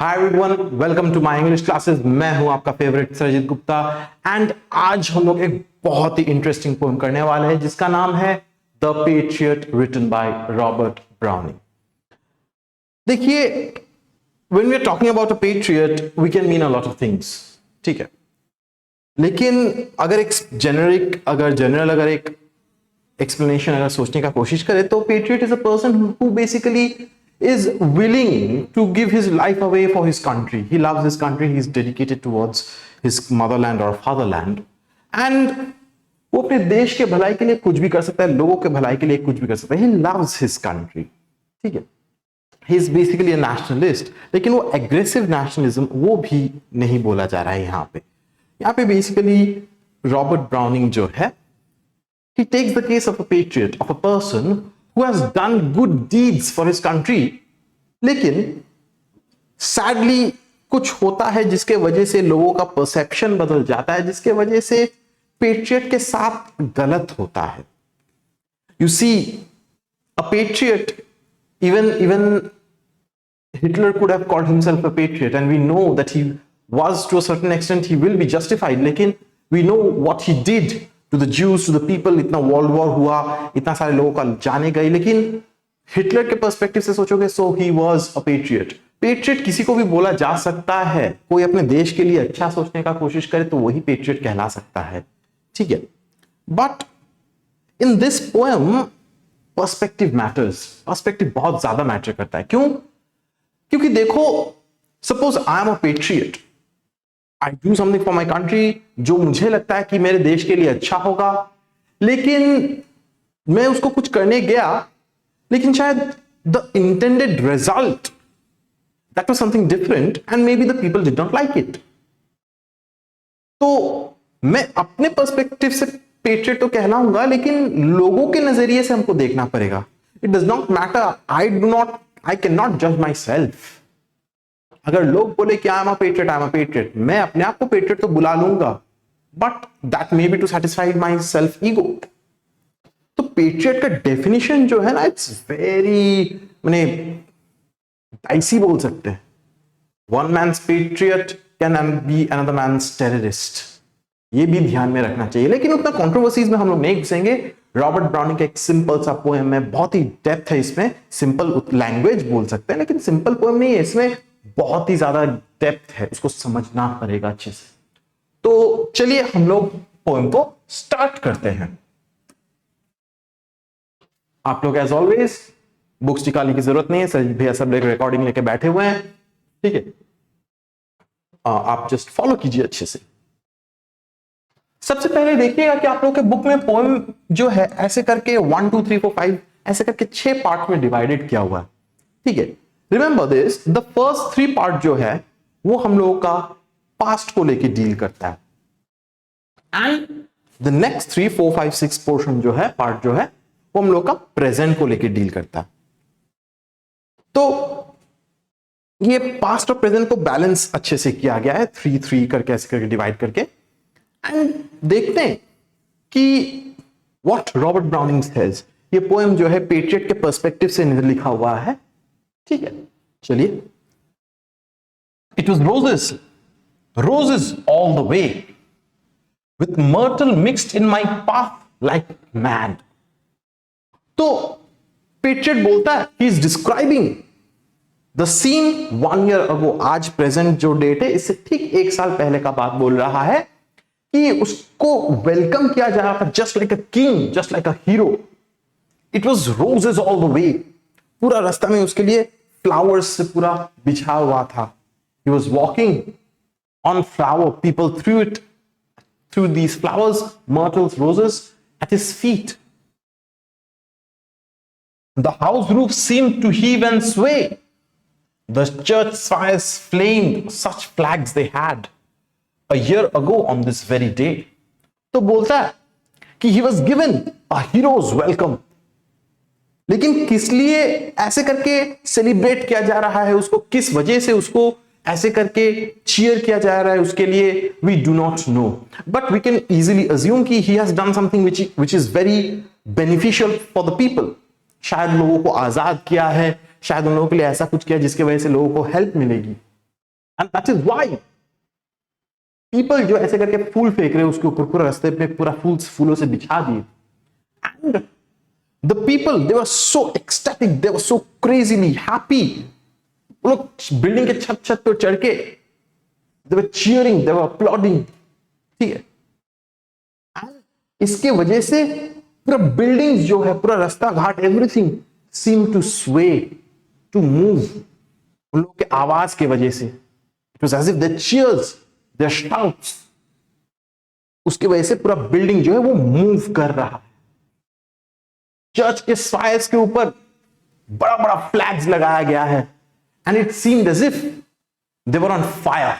Hi everyone, welcome to my English classes. मैं हूं आपका फेवरेट सरजीत गुप्ता एंड आज हम लोग एक बहुत ही इंटरेस्टिंग पोएम करने वाले हैं जिसका नाम है the patriot written by Robert Browning. देखिए, when we are talking about a patriot we can mean a lot of things, ठीक है, लेकिन अगर एक जनरल एक एक्सप्लेनेशन अगर सोचने का कोशिश करें तो patriot is a person who basically is willing to give his life away for his country. He loves his country. He is dedicated towards his motherland or fatherland. And वो अपने देश के भलाई के लिए कुछ भी कर सकता है, लोगों के भलाई के लिए कुछ भी कर सकता है. He loves his country. ठीक है. He is basically a nationalist. लेकिन वो aggressive nationalism वो भी नहीं बोला जा रहा है यहाँ पे. यहाँ पे basically रॉबर्ट ब्राउनिंग जो है, he takes the case of a patriot, of a person who has done good deeds for his country, लेकिन sadly कुछ होता है जिसके वजह से लोगों का परसेप्शन बदल जाता है, जिसके वजह से पेट्रियट के साथ गलत होता है. You see, a patriot, even Hitler could have called himself a patriot, and we know that he was to a certain extent, he will be justified, लेकिन we know what he did to the Jews, to the people. इतना world war हुआ, इतना सारे लोगों का जाने गए, लेकिन हिटलर के पर्सपेक्टिव से सोचोगे so he was a patriot. Patriot किसी को भी बोला जा सकता है, कोई अपने देश के लिए अच्छा सोचने का कोशिश करे तो वही पेट्रियट कहला सकता है, ठीक है. But in this poem perspective matters. Perspective बहुत ज्यादा मैटर करता है. क्यों? क्योंकि देखो, suppose I am a patriot, I do something for my country जो मुझे लगता है कि मेरे देश के लिए अच्छा होगा, लेकिन मैं उसको कुछ करने गया, लेकिन शायद the intended result that was something different and maybe the people did not like it. तो मैं अपने पर्सपेक्टिव से पेट्रियट तो कहलाऊंगा, लेकिन लोगों के नजरिए से हमको देखना पड़ेगा. It does not matter. I cannot judge myself. अगर लोग बोले कि आई एम अ पेट्रियट, मैं अपने आप को पेट्रियट तो बुला लूंगा, but that may be to satisfy my self ego. तो पेट्रियट का डेफिनेशन जो है ना, इट्स वेरी डाइसी बोल सकते हैं. One man's patriot can be another man's terrorist. ये भी ध्यान में रखना चाहिए, लेकिन उतना कंट्रोवर्सीज में हम लोग नहीं घुसेंगे. रॉबर्ट ब्राउनिंग का एक सिंपल सा पोएम है, बहुत ही डेप्थ है इसमें. सिंपल लैंग्वेज बोल सकते हैं, लेकिन सिंपल पोएम नहीं है, इसमें बहुत ही ज्यादा डेप्थ है, उसको समझना पड़ेगा अच्छे से. तो चलिए हम लोग पोएम को स्टार्ट करते हैं. आप लोग एज ऑलवेज बुक्स निकालने की जरूरत नहीं है, सर भैया सब लोग रिकॉर्डिंग लेके बैठे हुए हैं, ठीक है. आप जस्ट फॉलो कीजिए अच्छे से. सबसे पहले देखिएगा कि आप लोग के बुक में पोएम जो है ऐसे करके 1 2 3 4 5 ऐसे करके 6 पार्ट में डिवाइडेड किया हुआ है, ठीक है. Remember this, the first 3 part जो है वो हम लोगों का पास्ट को लेके डील करता है, एंड द नेक्स्ट 3 4 5 6 पोर्शन जो है, पार्ट जो है, वो हम लोग का प्रेजेंट को लेके डील करता है. तो ये पास्ट और प्रेजेंट को बैलेंस अच्छे से किया गया है, 3 3 करके ऐसे करके डिवाइड करके. एंड देखते हैं कि व्हाट रॉबर्ट ब्राउनिंग सेज. ये पोएम जो है पेट्रियट के पर्सपेक्टिव से लिखा हुआ है, ठीक है. चलिए. It was roses all the way, with myrtle mixed in my path like mad. तो पेट्रियट बोलता है, he is describing the scene 1 year ago. आज प्रेजेंट जो डेट है, इससे ठीक 1 साल पहले का बात बोल रहा है कि उसको वेलकम किया जा रहा था, just like a king, just like a hero. It was roses all the way. पूरा रास्ता में उसके लिए फ्लावर्स से पूरा बिछा हुआ था. He was walking on flower. People threw these flowers, myrtles, roses at his feet. The house roof seemed to heave and sway. The church spires flamed. Such flags they had a year ago on this very day. तो बोलता है कि he was given a hero's welcome. लेकिन किस लिए ऐसे करके celebrate किया जा रहा है उसको, किस वजह से उसको ऐसे करके चीयर किया जा रहा है उसके लिए, we do not know, but we can easily assume कि he has done something which is very beneficial for the people. शायद लोगों को आजाद किया है, शायद उन लोगों के लिए ऐसा कुछ किया जिसकी वजह से लोगों को हेल्प मिलेगी. And that is why people जो ऐसे करके फूल फेंक रहे उसके ऊपर, पूरा रास्ते पे पूरा फूलों से बिछा दिए, and the people they were so ecstatic, they were so crazily happy. वो लोग बिल्डिंग के छत पे चढ़ के दे वर चीयरिंग, दे वर अपलॉडिंग, ठीक है। इसके वजह से पूरा बिल्डिंग जो है, पूरा रास्ता घाट, everything seem to sway, to move, उन लोगों के आवाज की वजह से। It was as if there cheers, there shouts, उसकी वजह से पूरा बिल्डिंग जो है वो मूव कर रहा है। चर्च के स्पायर्स के ऊपर बड़ा बड़ा फ्लैग्स लगाया गया है, and it seemed as if they were on fire.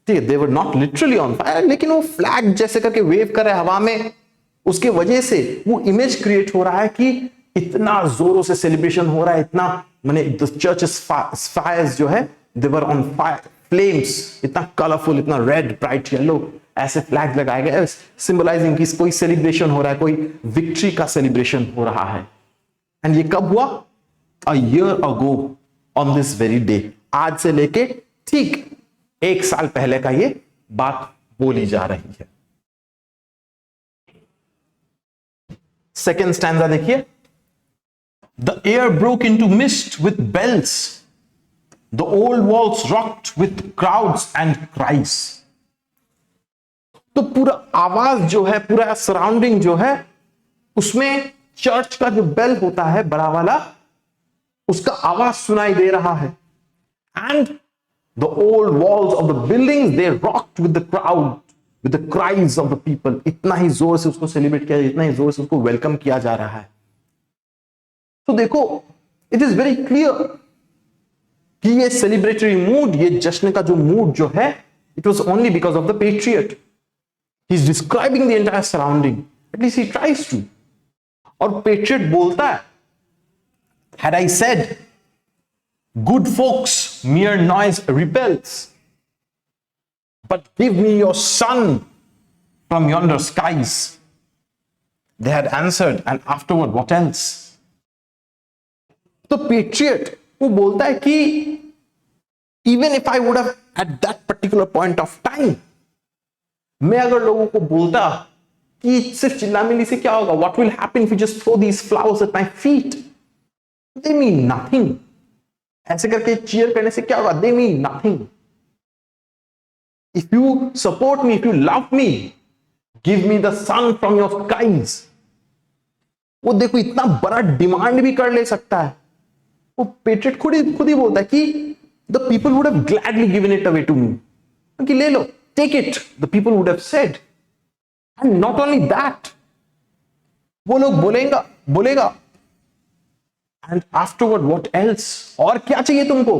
ठीक है, they were not literally on fire, लेकिन वो फ्लैग जैसे करके वेव कर रहे हवा में, उसके वजह से वो इमेज क्रिएट हो रहा है कि इतना जोरों से सेलिब्रेशन हो रहा है, इतना माने द चर्च फायर्स जो है they were on fire, flames इतना कलरफुल, इतना रेड, ब्राइट येलो, ऐसे फ्लैग लगाए गए सिंबलाइजिंग कि कोई सेलिब्रेशन हो रहा है, कोई विक्ट्री का सेलिब्रेशन हो रहा है। एंड ये कब हुआ? A year ago on this very day, आज से लेके ठीक 1 साल पहले का ये बात बोली जा रही है। सेकेंड स्टैंजा देखिए, the air broke into mist with bells, the old walls rocked with crowds and cries. तो पूरा आवाज जो है, पूरा सराउंडिंग जो है, उसमें चर्च का जो बेल होता है बड़ा वाला, उसका आवाज सुनाई दे रहा है। And the old walls of the buildings they rocked with the crowd, with the cries of the people. इतना ही जोर से उसको सेलिब्रेट किया, इतना ही जोर से उसको वेलकम किया जा रहा है। तो देखो, इट इज वेरी क्लियर कि ये सेलिब्रेटरी मूड, ये जश्न का जो मूड जो है, it was only because of the patriot. He is describing the entire surrounding, at least he tries to. और पेट्रियट बोलता है, had I said, good folks, mere noise repels, but give me your son from yonder skies. They had answered, and afterward, what else? तो patriot वो बोलता है कि even if I would have at that particular point of time, मैं अगर लोगों को बोलता कि सिर्फ चिल्लामिल्ली से क्या होगा, what will happen if you just throw these flowers at my feet? They mean nothing. ऐसे करके चीयर करने से क्या होगा? They mean nothing. If you support me, if you love me, give me the sun from your skies. वो देखो इतना बड़ा डिमांड भी कर ले सकता है। वो पेट्रियट खुद ही बोलता है कि the people would have gladly given it away to me. कि ले लो, take it. The people would have said. And not only that, वो लोग बोलेगा and afterward what else? और क्या चाहिए तुमको?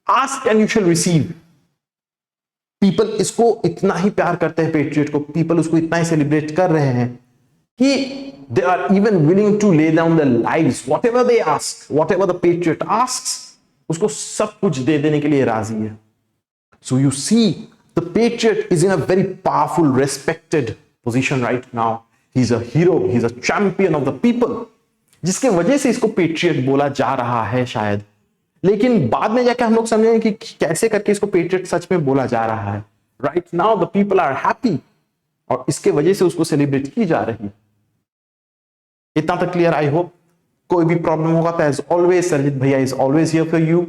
Ask and you shall receive. People इसको इतना ही प्यार करते हैं पेट्रियट को, people उसको इतना ही सेलिब्रेट कर रहे हैं कि they are even willing to lay down their lives, whatever they ask, whatever the patriot asks, उसको सब कुछ दे देने के लिए राजी है। So you see, the patriot is in a very powerful, respected position right now. He's a hero, he's a champion of the people, जिसके वजह से इसको पेट्रियट बोला जा रहा है शायद। लेकिन बाद में जाके हम लोग समझेंगे कि कैसे करके इसको पेट्रियट सच में बोला जा रहा है। Right now the people are happy, और इसके वजह से उसको सेलिब्रेट की जा रही है। इतना तक क्लियर? I hope. कोई भी प्रॉब्लम होगा तो एज ऑलवेज सरजीत भैया is always here for you.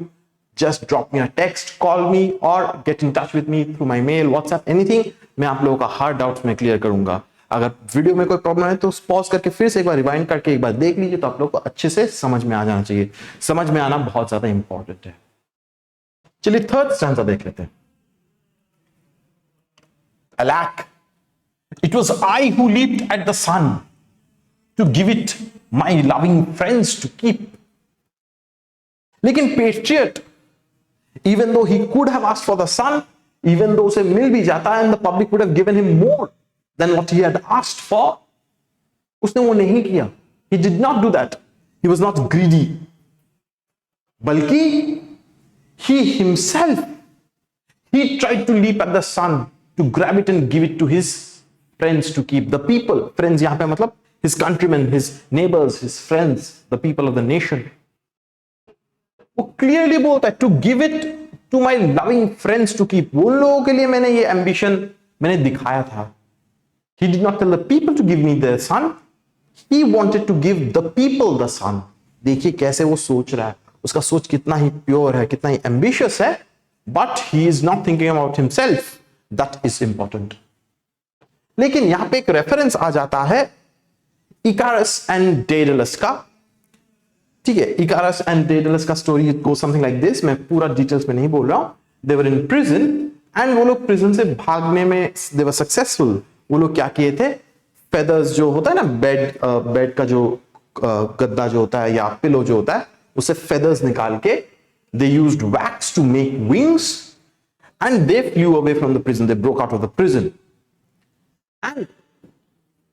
Just drop me a text, call me और get in touch with me through my mail, WhatsApp, anything. मैं आप लोगों का हर डाउट्स में क्लियर करूंगा। अगर वीडियो में कोई प्रॉब्लम है तो पॉज करके फिर से एक बार रिवाइंड करके एक बार देख लीजिए, तो आप लोग को अच्छे से समझ में आ जाना चाहिए। समझ में आना बहुत ज्यादा इंपॉर्टेंट है। चलिए थर्ड स्टैंजा देख लेते हैं। Alack, it was I who leaped at the sun to give it my loving friends to keep. लेकिन patriot, even though he could have asked for the sun, even though उसे मिल भी जाता and the public would have given him more than what he had asked for, उसने वो नहीं किया। He did not do that. He was not greedy. बल्कि he himself, he tried to leap at the sun to grab it and give it to his friends to keep. The people, friends यहां पे मतलब his countrymen, his neighbors, his friends, the people of the nation. वो clearly बोलता है to give it to my loving friends to keep, वो लोगों के लिए मैंने ये एम्बिशन मैंने दिखाया था। He did not tell the people to give me the son. He wanted to give the people the son. देखिए कैसे वो सोच रहा है, उसका सोच कितना ही प्योर है, कितना ही एम्बिशियस है, but he is not thinking about himself. That is important. लेकिन यहां पे एक रेफरेंस आ जाता है इकारस एंड डेडलस का। ठीक है, इकारस एंड डेडलस का story go something like this. मैं पूरा डिटेल्स में नहीं बोल रहा हूं। दे वर इन प्रिजन एंड वो लोग प्रिजन से भागने में दे वर सक्सेसफुल। वो लोग क्या किए थे, फेदर्स जो होता है ना, बेड का जो गद्दा जो होता है या पिलो जो होता है, उससे फेदर्स निकाल के they used wax to make wings and they flew away from the prison, they broke out of the prison and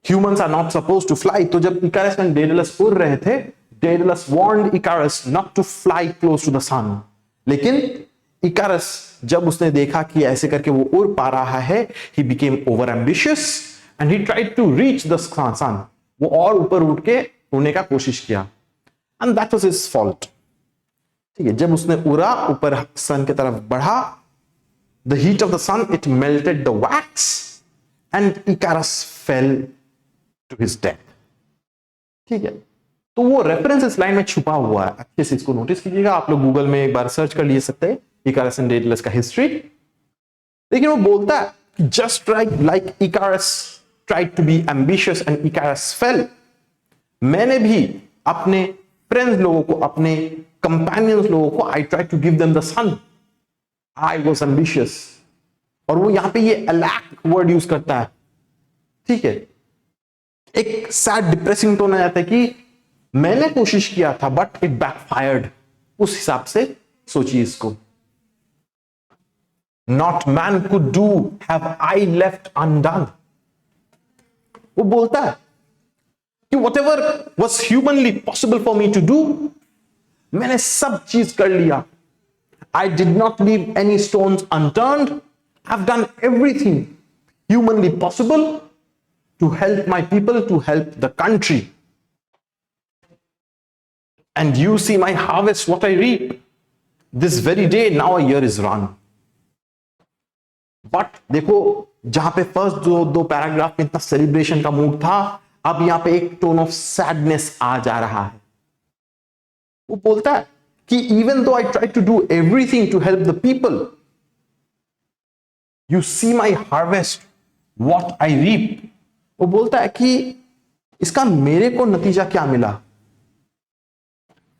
humans are not supposed to fly. तो जब इकारस एंड डेडलस उड़ रहे थे, Daedalus warned Icarus not to fly close to the sun. लेकिन Icarus जब उसने देखा कि ऐसे करके वो उड़ पा रहा है, he became over ambitious and he tried to reach the sun. वो और ऊपर उठ के उड़ने का कोशिश किया and that was his fault. ठीक है, जब उसने उड़ा ऊपर सन की तरफ बढ़ा, the heat of the sun it melted the wax and Icarus fell to his death. ठीक है, तो वो रेफरेंस इस लाइन में छुपा हुआ है, अच्छे से इसको नोटिस कीजिएगा। आप लोग गूगल में एक बार सर्च कर ले सकते हैं इकारस एंड डेडलस का हिस्ट्री। लेकिन वो बोलता है कि just like Icarus tried to be ambitious and Icarus fail, मैंने भी अपने फ्रेंड्स लोगों को, अपने कंपेनियंस लोगों को, I tried to give them the sun, I was ambitious. और वो यहां पे ये अलैक वर्ड यूज करता है। ठीक है, एक सैड डिप्रेसिंग टोन आ जाता है कि मैंने कोशिश किया था बट इट बैकफायर्ड। उस हिसाब से सोचिए इसको। Not man could do, have I left undone. वो बोलता है कि whatever was humanly possible for me to do, मैंने सब चीज कर लिया। I did not leave any stones unturned. I've done everything humanly possible to help my people, to help the country. And you see my harvest, what I reap. This very day, now a year is run. But देखो, जहां पे first जो दो paragraph में इतना celebration का mood था, अब यहां पे एक टोन ऑफ सैडनेस आ जा रहा है। वो बोलता है कि even though I try to do everything to help the people, you see my harvest what I reap. वो बोलता है कि इसका मेरे को नतीजा क्या मिला,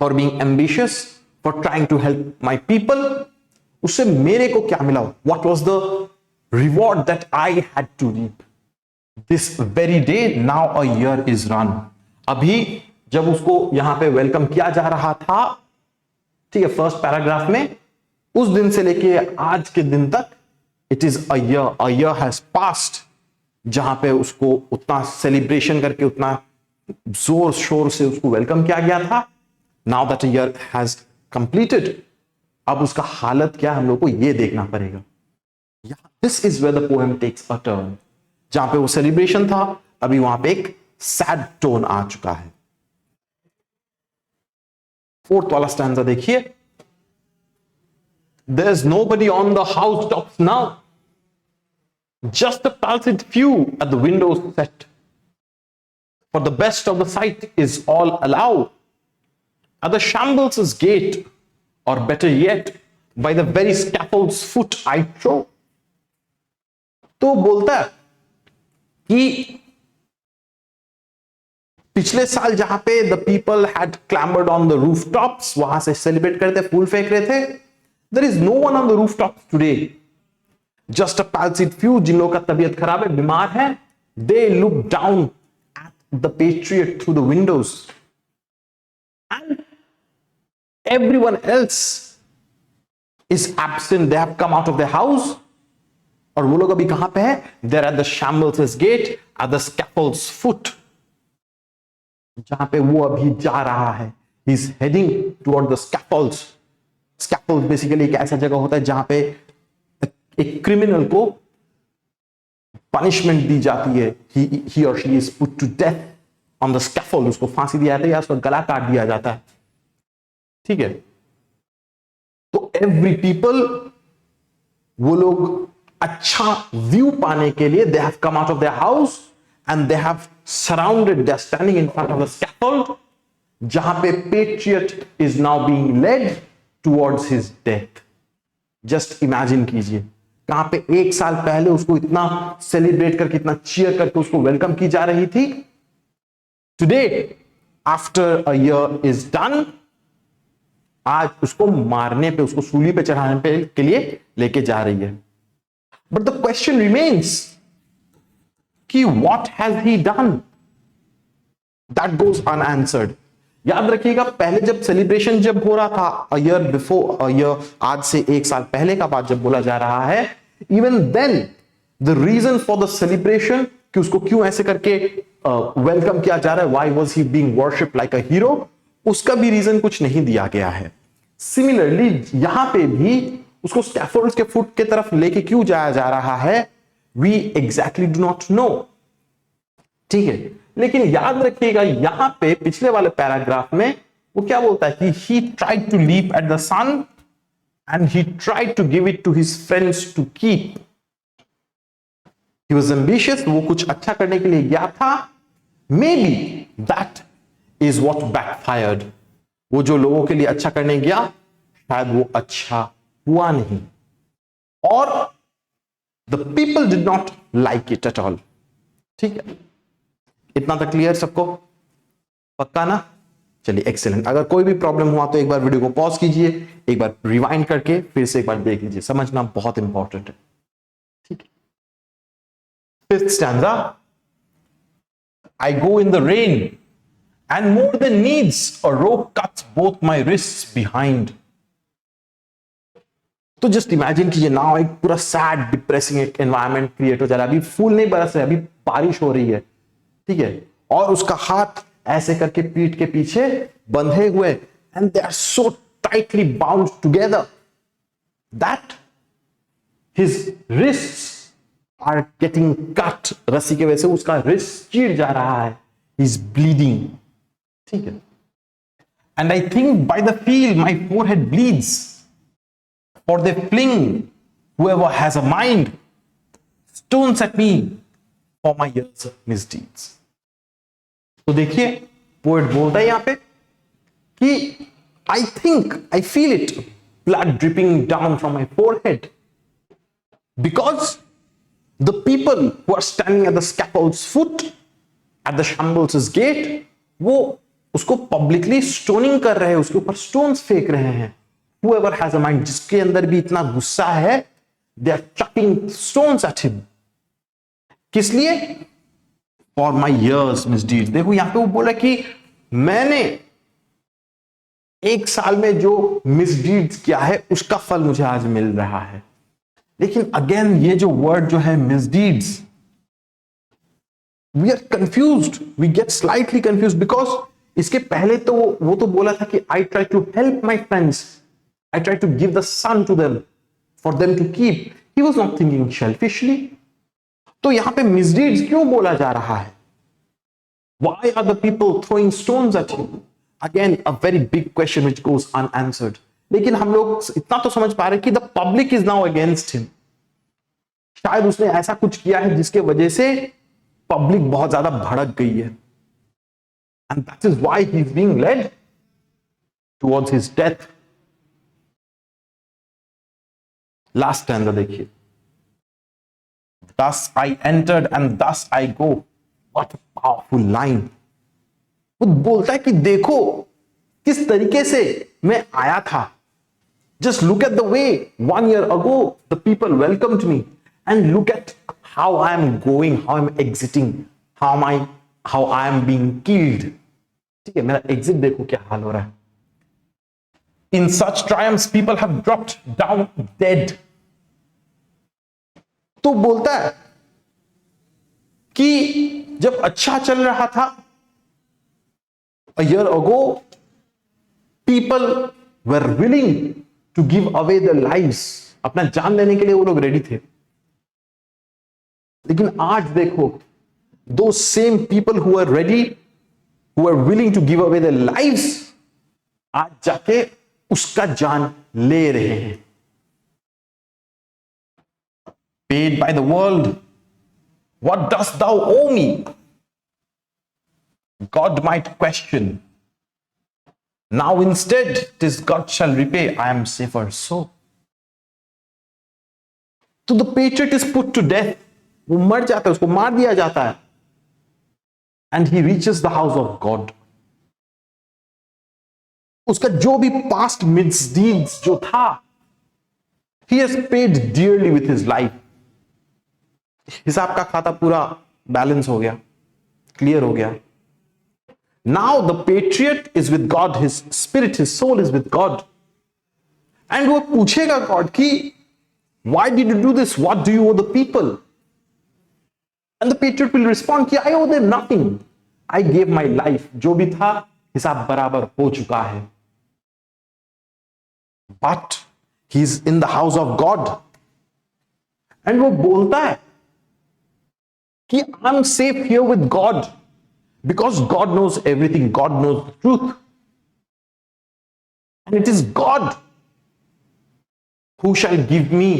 for being ambitious, for trying to help my people, उससे मेरे को क्या मिला, what was the reward that I had to reap. This very day, now a year is run. अभी जब उसको यहां पे वेलकम किया जा रहा था, ठीक है, फर्स्ट पैराग्राफ में, उस दिन से लेके आज के दिन तक it is a year has passed, जहां पे उसको उतना सेलिब्रेशन करके, उतना जोर शोर से उसको वेलकम किया गया था। Now that year has completed, अब उसका हालत क्या, हम लोग को ये देखना पड़ेगा। This is where the poem takes a turn. जहां पे वो सेलिब्रेशन था, अभी वहां पे एक सैड टोन आ चुका है। फोर्थ वाला स्टैंजा देखिए। There's nobody on the housetops now, just a palsied few at the windows set. For the best of the sight is all allowed at the shambles' gate, or better yet, by the very scaffold's foot I trow. तो बोलता है कि पिछले साल जहां पे the people had clambered on the rooftops, वहां से सेलिब्रेट करते, फूल फेंक रहे थे, there is no one on the rooftops today, just a palsied few, जिन लोगों का तबीयत खराब है, बीमार है, they look down at the patriot through the windows and everyone else is absent, they have come out of the house. और वो लोग अभी कहां पे है, there at the shambles gate at the scaffold's foot, जहां पे वो अभी जा रहा है, he is heading toward the scaffolds. Scaffold basically एक ऐसा जगह होता है जहां पे एक क्रिमिनल को पनिशमेंट दी जाती है, ही और she is put to death on the scaffold, उसको फांसी दिया जाता है या उसका गला काट दिया जाता है। ठीक है, तो एवरी पीपल वो लोग अच्छा व्यू पाने के लिए they have come out of their house and they have surrounded, they are standing in front of the scaffold, जहां पे patriot is now being led towards his death. Just imagine कीजिए, कहां पे 1 साल पहले उसको इतना सेलिब्रेट करके, इतना चीयर करके उसको वेलकम की जा रही थी। Today after a year is done, आज उसको मारने पे, उसको सूली पे चढ़ाने पे के लिए लेके जा रही है। बट द क्वेश्चन रिमेन्स कि what has he done, that goes unanswered. याद रखिएगा, पहले जब सेलिब्रेशन जब हो रहा था, a year before, a year, आज से 1 साल पहले का बात जब बोला जा रहा है, even then the reason for the celebration, कि उसको क्यों ऐसे करके वेलकम किया जा रहा है, why was he being worshipped like a hero, उसका भी रीजन कुछ नहीं दिया गया है। सिमिलरली यहां पे भी उसको स्कैफोल्ड के फुट के तरफ लेके क्यों जाया जा रहा है, we exactly do not know. ठीक है, लेकिन याद रखिएगा यहां पे पिछले वाले पैराग्राफ में वो क्या बोलता है कि he tried to leap at the sun and he tried to give it to his friends to keep. He was ambitious, वो कुछ अच्छा करने के लिए गया था। Maybe that is what backfired. वो जो लोगों के लिए अच्छा करने गया, शायद वो अच्छा हुआ नहीं, और the people did not like it at all. ठीक है, इतना तक क्लियर सबको? पक्का ना? चलिए, एक्सीलेंट। अगर कोई भी प्रॉब्लम हुआ तो एक बार वीडियो को पॉज कीजिए, एक बार रिवाइंड करके फिर से एक बार देख लीजिए, समझना बहुत इंपॉर्टेंट है। ठीक है, 5th stanza, I go in the rain and more than needs a rope cuts both my wrists behind. तो जस्ट इमेजिन कीजिए, नाउ एक पूरा सैड डिप्रेसिंग एक एनवायरनमेंट क्रिएट हो जा रहा है। अभी फूल नहीं बरस रहे, अभी बारिश हो रही है, ठीक है, और उसका हाथ ऐसे करके पीठ के पीछे बंधे हुए, and they are so tightly bound together that his wrists are getting cut. रस्सी के वजह से उसका रिस्ट चीर जा रहा है, ही इज ब्लीडिंग। ठीक है, and I think by the feel my forehead bleeds, for they fling whoever has a mind stones at me for my years of misdeeds. तो देखिए, पोएट बोलता है यहां पे कि I think, I feel it, blood dripping down from my forehead because the people who are standing at the scaffold's foot at the shambles' gate, वो उसको publicly stoning कर रहे हैं, उसके ऊपर स्टोन्स फेंक रहे हैं। Whoever has a mind, जिसके अंदर भी इतना गुस्सा है, they are chucking stones at him. किस लिए? For my years misdeeds. देखो यहां पे वो बोला कि मैंने 1 साल में जो मिसडीड्स किया है उसका फल मुझे आज मिल रहा है। लेकिन अगेन ये जो वर्ड जो है misdeeds, we are confused, we get slightly confused, because इसके पहले तो वो तो बोला था कि I try to help my friends, I tried to give the sun to them for them to keep. He was not thinking selfishly. तो यहां पे misdeeds क्यों बोला जा रहा है? Why are the people throwing stones at him? Again, a very big question which goes unanswered. लेकिन हम लोग इतना तो समझ पा रहे हैं कि the public is now against him. शायद उसने ऐसा कुछ किया है जिसके वजह से पब्लिक बहुत ज्यादा भड़क गई है, and that is why he is being led towards his death. Last stanza देखिए, thus I entered and thus I go. What a powerful line. वो बोलता है कि देखो किस तरीके से मैं आया था। Just look at the way 1 year ago the people welcomed me, and look at how I am going, how I am exiting, how I am being killed. ठीक है, मेरा एग्जिट देखो क्या हाल हो रहा है। In such triumphs people have dropped down dead. तो बोलता है कि जब अच्छा चल रहा था, a year ago people were willing to give away their lives, अपना जान देने के लिए वो लोग रेडी थे। लेकिन आज देखो, those same people who are ready, who are willing to give away their lives, आज जाके उसका जान ले रहे हैं। paid by the world. What dost thou owe me? God might question. Now instead, 'tis God shall repay. I am safer so. So the patriot is put to death. वो मर जाता है, उसको मार दिया जाता है. And he reaches the house of God. उसका जो भी past misdeeds जो था, he has paid dearly with his life. हिसाब का खाता पूरा बैलेंस हो गया, क्लियर हो गया. Now the patriot is with God, his spirit, his soul is with God. And वो पूछेगा God कि why did you do this? What do you owe the people? And the patriot will respond कि I owe them nothing. I gave my life. जो भी था हिसाब बराबर हो चुका है. But he is in the house of God. And वो बोलता है कि I'm safe here with God because God knows everything. God knows the truth. And it is God who shall give me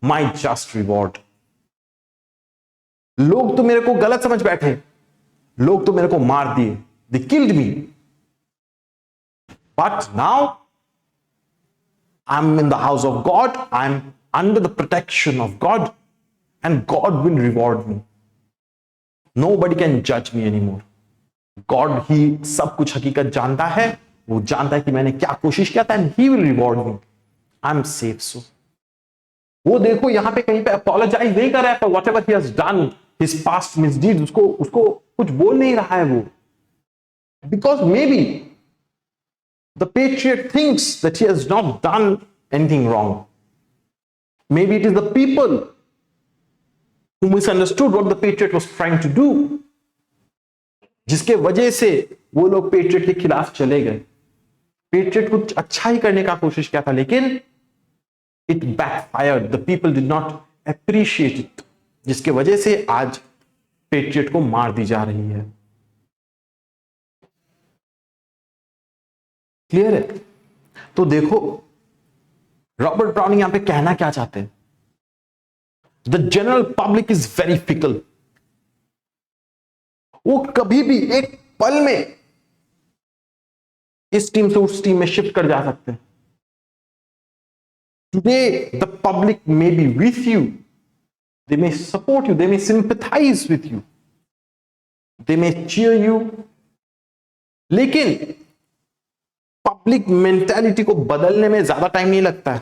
my just reward. लोग तो मेरे को गलत समझ बैठे, लोग तो मेरे को मार दिए, they killed me. But now I'm in the house of God, I'm under the protection of God, and God will reward me. Nobody can judge me anymore. God ही सब कुछ हकीकत जानता है, वो जानता है कि मैंने क्या कोशिश किया था, and he will reward me. I'm safe so. वो देखो यहां पे कहीं पे अपोलोजाइज नहीं कर रहा है for whatever he has done, his past misdeeds. उसको कुछ बोल नहीं रहा है वो, because maybe the patriot thinks that he has not done anything wrong. Maybe it is the people who misunderstood what the patriot was trying to do, जिसके वजह से वो लोग पेट्रियट के खिलाफ चले गए. पेट्रियट कुछ अच्छा ही करने का कोशिश किया था, लेकिन it backfired. The people did not appreciate it, जिसके वजह से आज पेट्रियट को मार दी जा रही है. क्लियर है? तो देखो रॉबर्ट ब्राउनिंग यहां पे कहना क्या चाहते हैं. The general public is very fickle. वो कभी भी एक पल में इस टीम से उस टीम में शिफ्ट कर जा सकते हैं. Today the public may be with you, they may support you, they may sympathise with you, they may cheer you, लेकिन पब्लिक मेंटालिटी को बदलने में ज्यादा टाइम नहीं लगता है.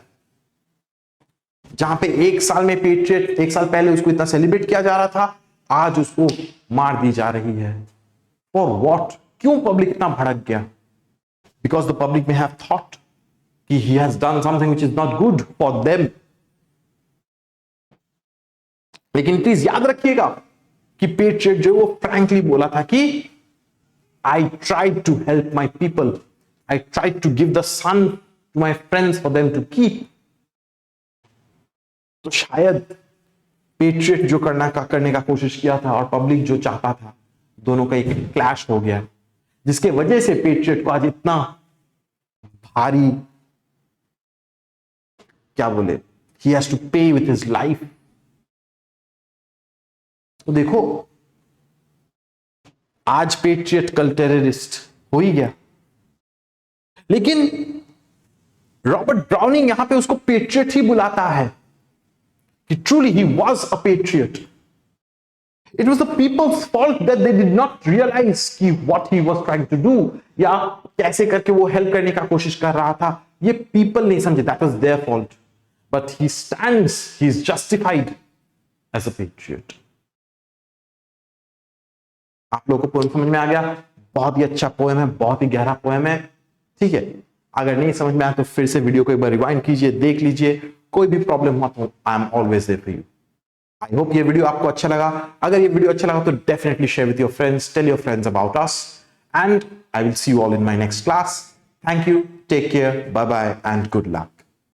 जहां पे एक साल में पेट्रियट, एक साल पहले उसको इतना सेलिब्रेट किया जा रहा था, आज उसको मार दी जा रही है. For what? क्यों पब्लिक इतना भड़क गया? बिकॉज द पब्लिक में हैव थॉट कि he has done something which is not good for them. लेकिन प्लीज याद रखिएगा कि पेट्रियट जो वो फ्रैंकली बोला था कि I tried to help my people, I tried to give the sun to my friends for them to keep. तो शायद पेट्रियट जो करने का कोशिश किया था और पब्लिक जो चाहता था, दोनों का एक क्लैश हो गया, जिसके वजह से पेट्रियट को आज इतना भारी, क्या बोले, he has to pay with his life. तो देखो आज पेट्रियट कल टेररिस्ट हो ही गया. लेकिन रॉबर्ट ब्राउनिंग यहां पे उसको पेट्रियट ही बुलाता है कि truly he was a patriot. It was the people's fault that they did not realise कि what he was trying to do, या कैसे करके वो हेल्प करने का कोशिश कर रहा था, ये पीपल नहीं समझे. That was their fault, but he stands, he is justified as a patriot. आप लोगों को पोएम समझ में आ गया? बहुत ही अच्छा पोएम है, बहुत ही गहरा पोएम है. ठीक है, अगर नहीं समझ में आया तो फिर से वीडियो को एक बार रिवाइंड कीजिए, देख लीजिए. कोई भी प्रॉब्लम हुआ तो I am always there for you. I hope ये वीडियो आपको अच्छा लगा. अगर ये वीडियो अच्छा लगा तो definitely share with your friends, tell your friends about us, and I will see you all in my next class. Thank you, take care, bye bye and good luck.